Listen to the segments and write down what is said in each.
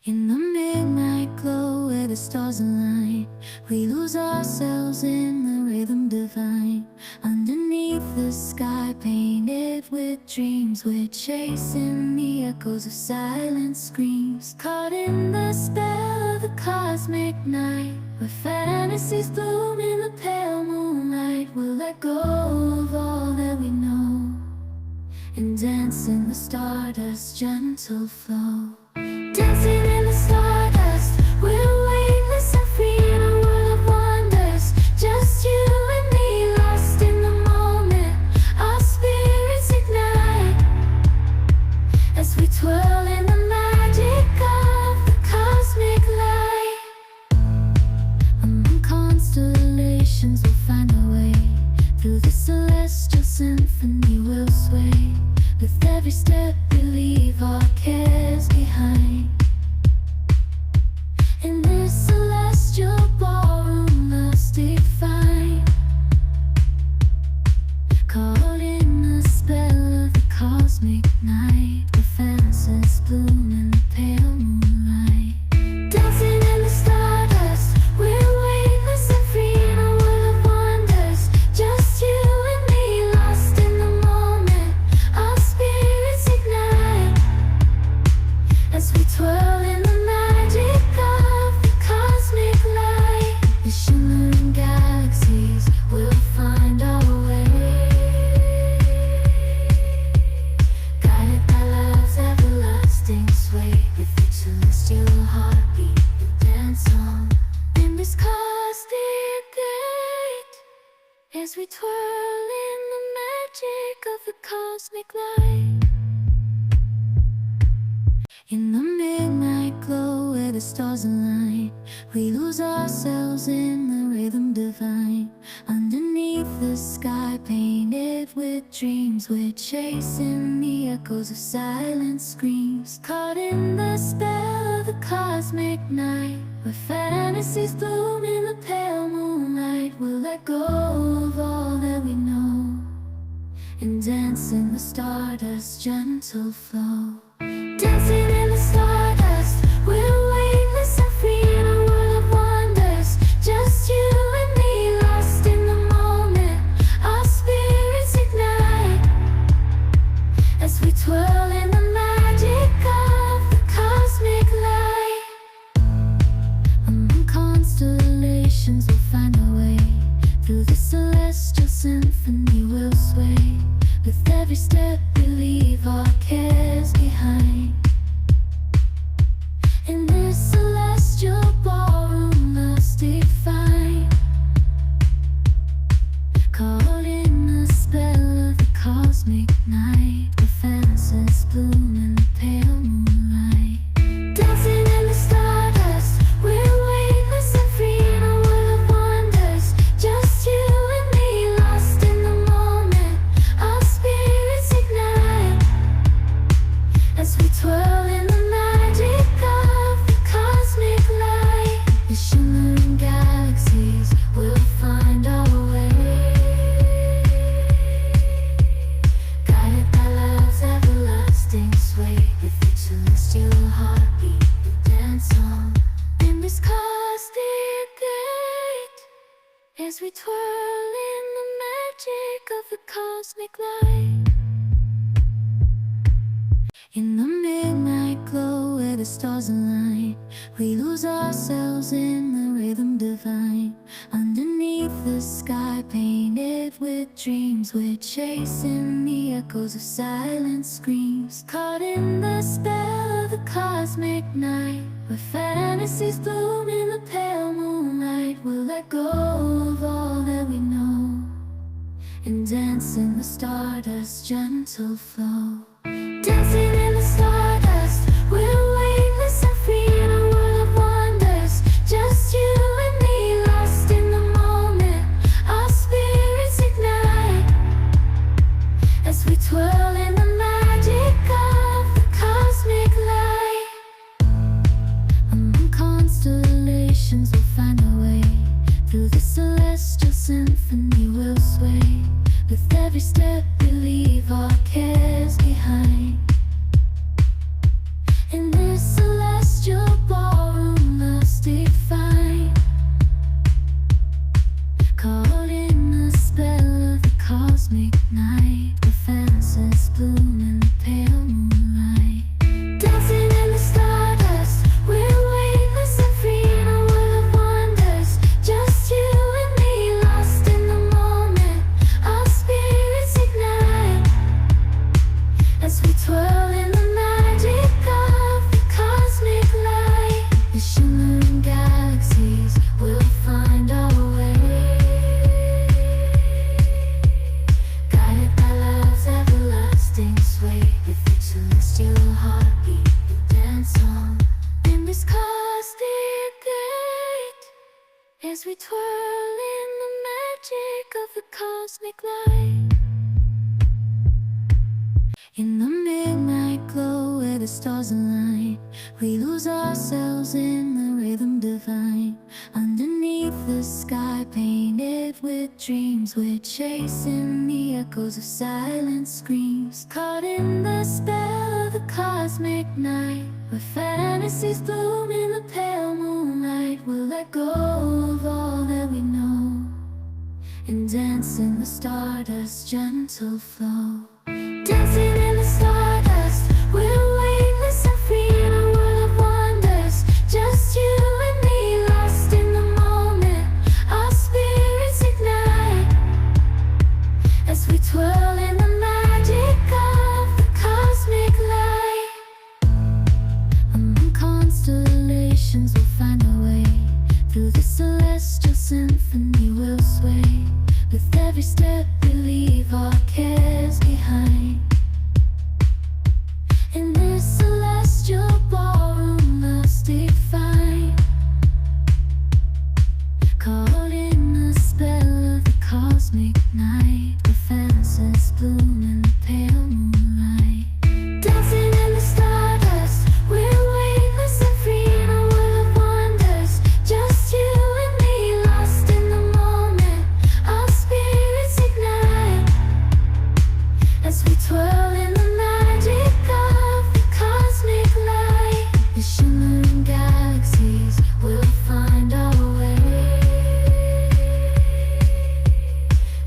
In the midnight glow where the stars align, we lose ourselves in the rhythm divine. Underneath the sky painted with dreams, we're chasing the echoes of silent screams. Caught in the spell of the cosmic night, where fantasies bloom in the pale moonlight. We'll let go of all that we know and dance in the stardust's gentle flow. Dancing in the stardust, we're weightless and free in a world of wonders. Just you and me, lost in the moment. Our spirits ignite as we twirl in the magic of the cosmic light. Among constellations we'll find our way. Through the celestial symphony we'll sway. With every step we leave our cares behind. In this celestial ballroom love's defined. Caught in the spell of the cosmic night, where fantasies bloom in the pale moonlight. Dancing in the stardust, we're weightless and free in a world of wonders. Just you and me, lost in the moment. Our spirits ignite as we twirl in the magic of the cosmic light. The shimmering galaxies will find our way, guided by love's everlasting sway. With each celestial heartbeat we dance on in this cosmic gate, as we twirl in the magic of the cosmic light. In the midnight glow where the stars align, we lose ourselves in the rhythm divine. Underneath the sky painted with dreams, we're chasing the echoes of silent screams. Caught in the spell of the cosmic night, where fantasies bloom in the pale moonlight. We'll let go of all that we know and dance in the stardust's gentle flow. Dancing in the stardust, we're weightless and free in a world of wonders. Just you and me, lost in the moment. Our spirits ignite as we twirl in the magic of the cosmic light. Among constellations we'll find our way. Through the celestial symphony we'll sway. With every step we leave our cares behind. In this celestial ballroom love's defined. Caught in the spell of the cosmic night, where fantasies bloom in the pale moonlight. Dancing in the stardust, we're weightless and free in a world of wonders. Just you and me, lost in the moment. Our spirits ignite as we twirl in the magic of the cosmic light. The shimmering galaxies will find our way, guided by love's everlasting sway. With each celestial heartbeat we dance on in this cosmic gate, as we twirl in the magic of the cosmic light. In the midnight glow where the stars align, we lose ourselves in the rhythm divine. Underneath the sky painted with dreams, we're chasing the echoes of silent screams. Caught in the spell of the cosmic night, where fantasies bloom in the pale moonlight. We'll let go of all that we know and dance in the stardust's gentle flow. Dancing in the stardust, we're weightless and free in a world of wonders. Just you and me, lost in the moment. Our spirits ignite as we twirl in the magic of the cosmic light. Among constellations we'll find our way. Through the celestial symphony we'll sway. With every step we leave our cares behind. In this celestial as we twirl in the magic of the cosmic light. In the midnight glow where the stars align, we lose ourselves in the rhythm divine. Underneath the sky painted with dreams, we're chasing the echoes of silent screams. Caught in the spell of the cosmic night, where fantasies bloom in the pale moonlight. We'll let go of all that we know and dance in the stardust's gentle flow. Dancing in the stardust, we're weightless and free in a world of wonders. Just you and me, lost in the moment. Our spirits ignite as we twirl in the magic of the cosmic light. Among constellations we'll find our way. Through the celestial symphony we'll sway. With every step we leave our cares behind. In this celestial ballroom love's defined. Caught in the spell of the cosmic night, where fantasies bloom in the pale moonlight. Dancing in the stardust, we're weightless and free in a world of wonders. Just you and me, lost in the moment. Our spirits ignite as we twirl in the magic of the cosmic light. The shimmering galaxies will find our way,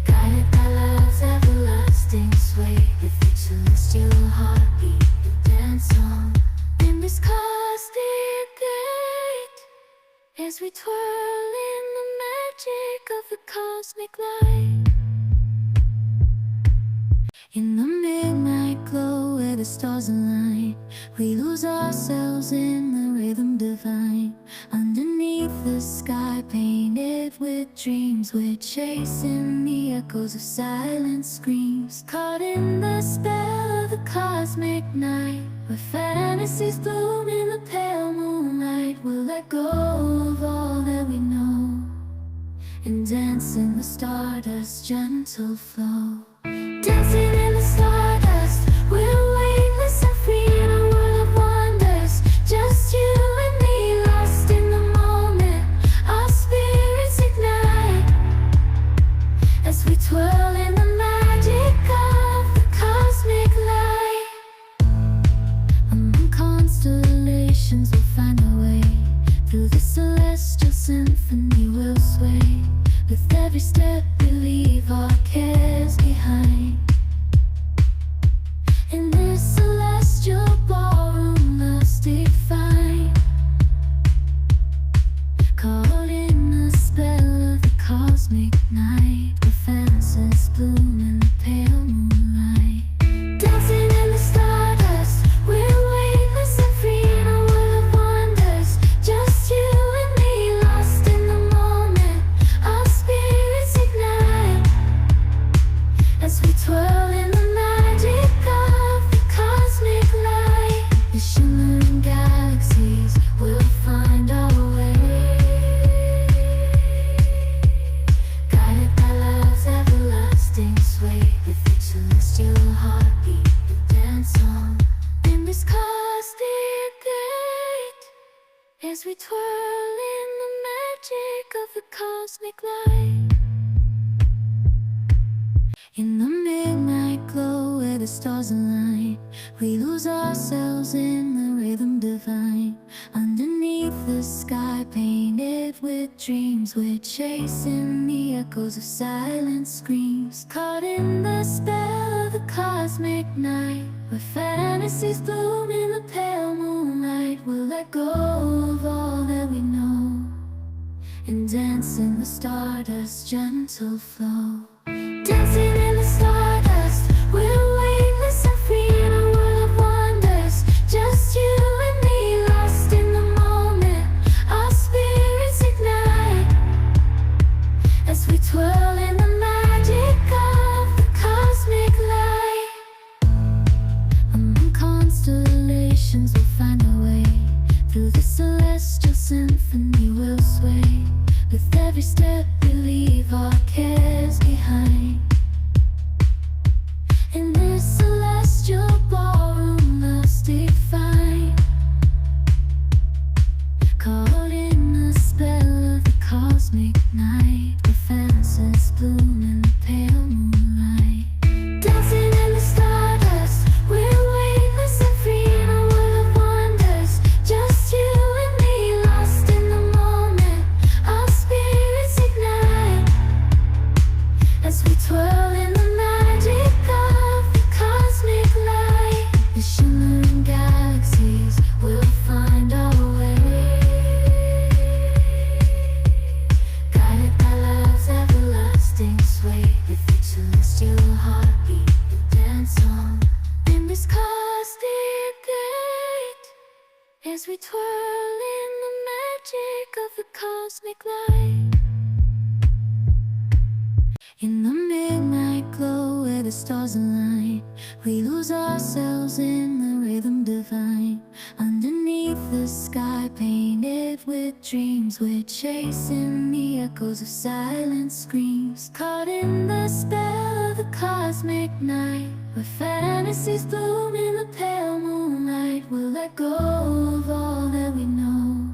guided by love's everlasting sway. With each celestial heartbeat we dance on in this cosmic gate, as we twirl in the magic of the cosmic light. In the midnight glow where the stars align, we lose ourselves in the rhythm divine. Underneath the sky painted with dreams, we're chasing the echoes of silent screams. Caught in the spell of the cosmic night, where fantasies bloom in the pale moonlight. We'll let go of all that we know and dance in the stardust's gentle flow. Dancing in the stardust, we're weightless and free in a world of wonders. Just you and me, lost in the moment. Our spirits ignite as we twirl in the magic of the cosmic light. Among constellations we'll find our way. Through the celestial symphony we'll sway. With every step we leave our cares behind. In this celestial ballroom love's defined. Caught in the spell of the cosmic night, where fantasies bloom in the pale moonlight. Dancing in the stardust, we're weightless and free in a world of wonders. Just you and me, lost in the moment. Our spirits ignite as we twirl in the magic of the cosmic light. The shimmering galaxies will find our way, guided by love's everlasting sway. With each celestial heartbeat we dance on in this cosmic gate, as we twirl in the magic of the cosmic light. In the midnight glow where the stars align, we lose ourselves in the rhythm divine. Underneath the sky painted with dreams, we're chasing the echoes of silent screams. Caught in the spell of the cosmic night, where fantasies bloom in the pale moonlight. We'll let go of all that we know and dance in the stardust's gentle flow. Dancing in the stardust, we're weightless and free in a world of wonders. Just you and me, lost in the moment. Our spirits ignite as we twirl in the magic of the cosmic light. Among constellations we'll find our way. Through the celestial symphony we'll sway. With every step we leave our cares behind. In this celestial ballroom, love's defined. Caught in the spell of the cosmic night, the fences bloom in the pale moonlight. Dancing in the stardust, we're weightless and free in a world of wonders. Just you and me, lost in the moment. Our spirits ignite as we twirl in the magic of the cosmic light. The shimmering galaxies will find our way, guided by love's everlasting sway. With each celestial heartbeat we dance on in this cosmic gate, as we twirl in the magic of the cosmic light. In the midnight glow where the stars align, we lose ourselves in the rhythm divine. Underneath the sky painted with dreams, we're chasing the echoes of silent screams. Caught in the spell of the cosmic night, where fantasies bloom in the pale moonlight. We'll let go of all that we know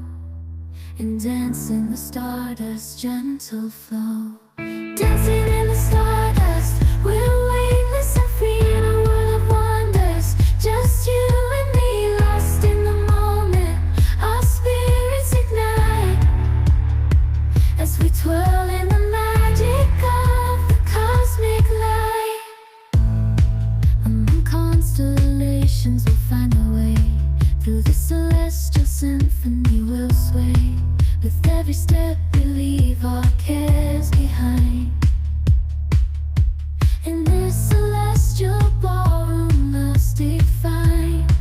and dance in the stardust's gentle flow. Dancing in the stardust, we're weightless and free in a world of wonders. Just you and me, lost in the moment. Our spirits ignite as we twirl in the magic of the cosmic light. Among constellations we'll find our way, through the celestial symphony we'll sway. With every step we leave our cares behind. In this celestial ballroom, love's defined.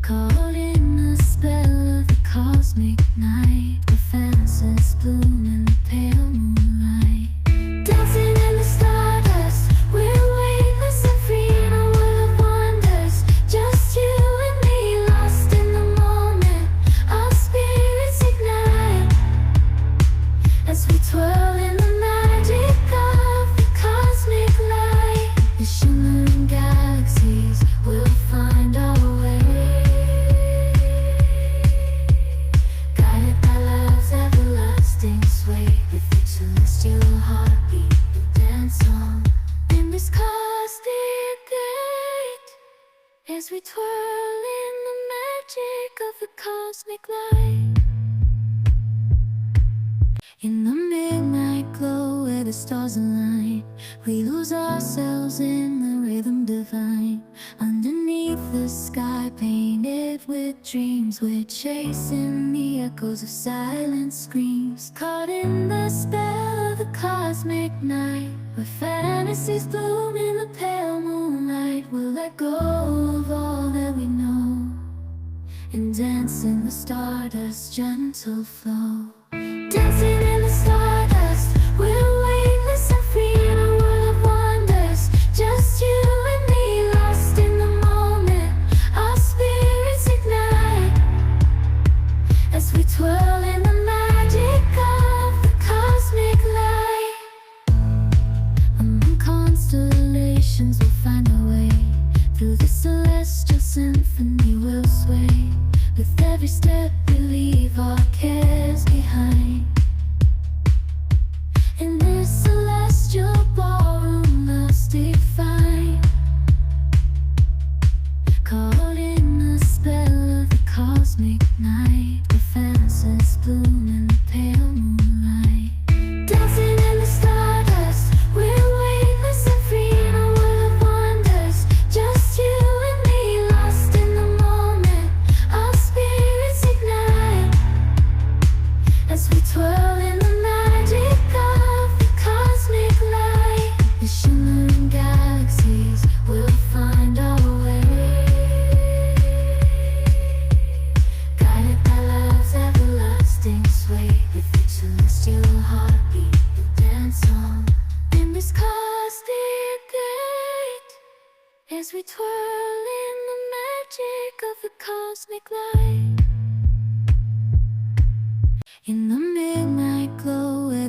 Caught in the spell of the cosmic night, the fences bloom in the pale moonlight. Dancing in the stardust, we're weightless and free in a world of wonders. Just you and me, lost in the moment. Our spirits ignite as we twirl in the magic of the cosmic light. The shimmering galaxies will find our way, guided by love's everlasting sway. With each celestial heartbeat we dance on in this cosmic gate, as we twirl in the magic of the cosmic light. In the midnight glow where the stars align, we lose ourselves in the rhythm divine. Underneath the sky painted with dreams, we're chasing the echoes of silent screams. Caught in the spell of the cosmic night, where fantasies bloom in the pale moonlight. We'll let go of all that we know and dance in the stardust's gentle flow. Dancing in the stardust, we're weightless and free in a world of wonders. Just you and me, lost in the moment. Our spirits ignite as we twirl in the magic of the cosmic light. Among constellations we'll find our way, through the celestial symphony we'll sway. With every step we leave our cares behind. In this celestial ballroom, love's defined. Caught in the spell of the cosmic night, the fences bloom in the pale moonlight. Dancing in the stardust, we're weightless and free in a world of wonders. Just you and me, lost in the moment. Our spirits ignite as we twirl in the magic of the cosmic light. The shimmering galaxies will find our way, guided by love's everlasting sway. With each celestial heartbeat we dance on in this cosmic gate, as we twirl in the magic of the cosmic light. In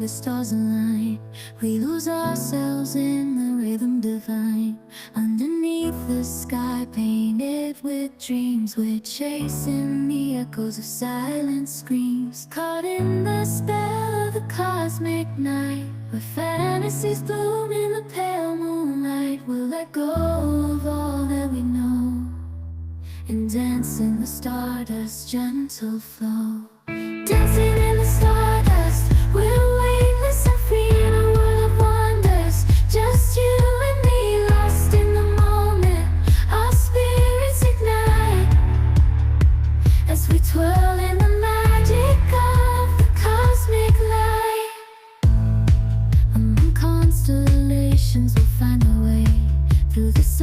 the stars align. We lose ourselves in the rhythm divine. Underneath the sky painted with dreams, we're chasing the echoes of silent screams. Caught in the spell of the cosmic night, where fantasies bloom in the pale moonlight. We'll let go of all that we know and dance in the stardust's gentle flow. Dancing in the stardust, we're weightless and free in a world of wonders. Just you and me, lost in the moment. Our spirits ignite as we twirl